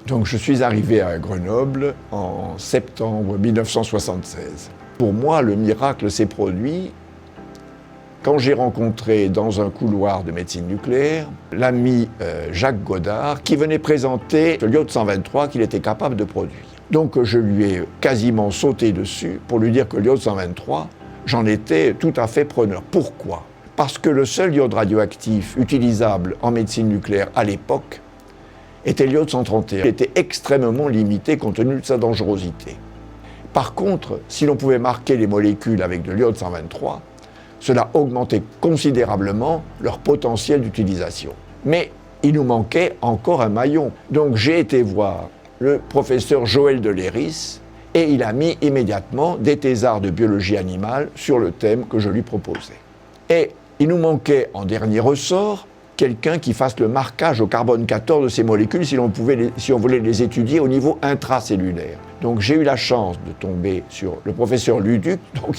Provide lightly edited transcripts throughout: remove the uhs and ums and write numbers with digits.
Donc je suis arrivé à Grenoble en septembre 1976. Pour moi, le miracle s'est produit quand j'ai rencontré dans un couloir de médecine nucléaire l'ami Jacques Godard qui venait présenter le l'iode 123 qu'il était capable de produire. Donc je lui ai quasiment sauté dessus pour lui dire que l'iode 123, j'en étais tout à fait preneur. Pourquoi ? Parce que le seul iode radioactif utilisable en médecine nucléaire à l'époque était l'iode 131. Il était extrêmement limité compte tenu de sa dangerosité. Par contre, si l'on pouvait marquer les molécules avec de l'iode 123, cela augmentait considérablement leur potentiel d'utilisation. Mais il nous manquait encore un maillon. Donc j'ai été voir le professeur Joël de Léris et il a mis immédiatement des thésards de biologie animale sur le thème que je lui proposais. Et il nous manquait en dernier ressort quelqu'un qui fasse le marquage au carbone 14 de ces molécules si on voulait les étudier au niveau intracellulaire. Donc j'ai eu la chance de tomber sur le professeur Luduc, donc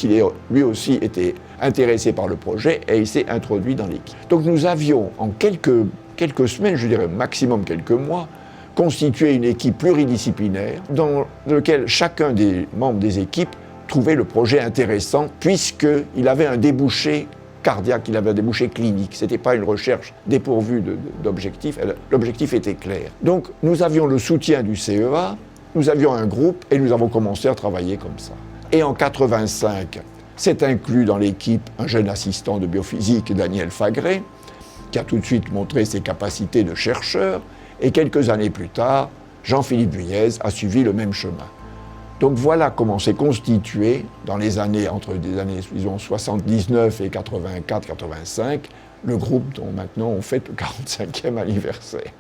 lui aussi était intéressé par le projet et il s'est introduit dans l'équipe. Donc nous avions en quelques semaines, je dirais maximum quelques mois, constitué une équipe pluridisciplinaire dans laquelle chacun des membres des équipes trouvait le projet intéressant puisqu'il avait un débouché cardiaque, il avait un débouché clinique. Ce n'était pas une recherche dépourvue d'objectifs, l'objectif était clair. Donc nous avions le soutien du CEA, nous avions un groupe et nous avons commencé à travailler comme ça. Et en 1985, s'est inclus dans l'équipe un jeune assistant de biophysique, Daniel Fagré, qui a tout de suite montré ses capacités de chercheur, et quelques années plus tard, Jean-Philippe Vuillez a suivi le même chemin. Donc voilà comment s'est constitué, dans les années, entre les années, disons, 79 et 84-85, le groupe dont maintenant on fête le 45e anniversaire.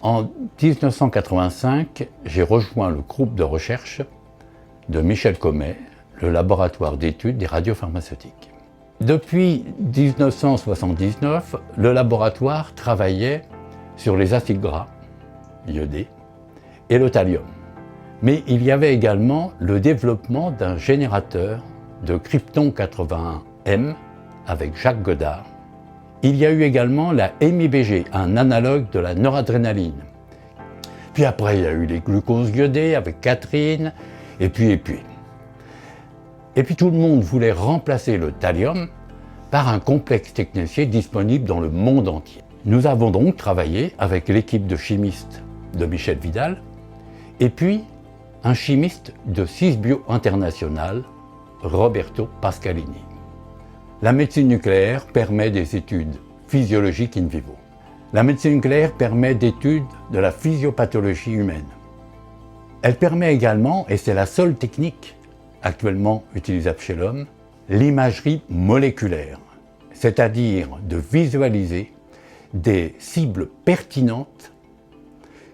En 1985, j'ai rejoint le groupe de recherche de Michel Commet, le laboratoire d'études des radiopharmaceutiques. Depuis 1979, le laboratoire travaillait sur les acides gras iodés et le thallium. Mais il y avait également le développement d'un générateur de krypton 81M avec Jacques Godard. Il y a eu également la MIBG, un analogue de la noradrénaline. Puis après, il y a eu les glucoses iodés avec Catherine, et puis. Et puis tout le monde voulait remplacer le thallium par un complexe technicier disponible dans le monde entier. Nous avons donc travaillé avec l'équipe de chimistes de Michel Vidal, et puis un chimiste de Sysbio International, Roberto Pascalini. La médecine nucléaire permet des études physiologiques in vivo. La médecine nucléaire permet d'études de la physiopathologie humaine. Elle permet également, et c'est la seule technique actuellement utilisable chez l'homme, l'imagerie moléculaire, c'est-à-dire de visualiser des cibles pertinentes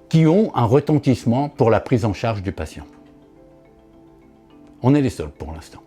qui ont un retentissement pour la prise en charge du patient. On est les seuls pour l'instant.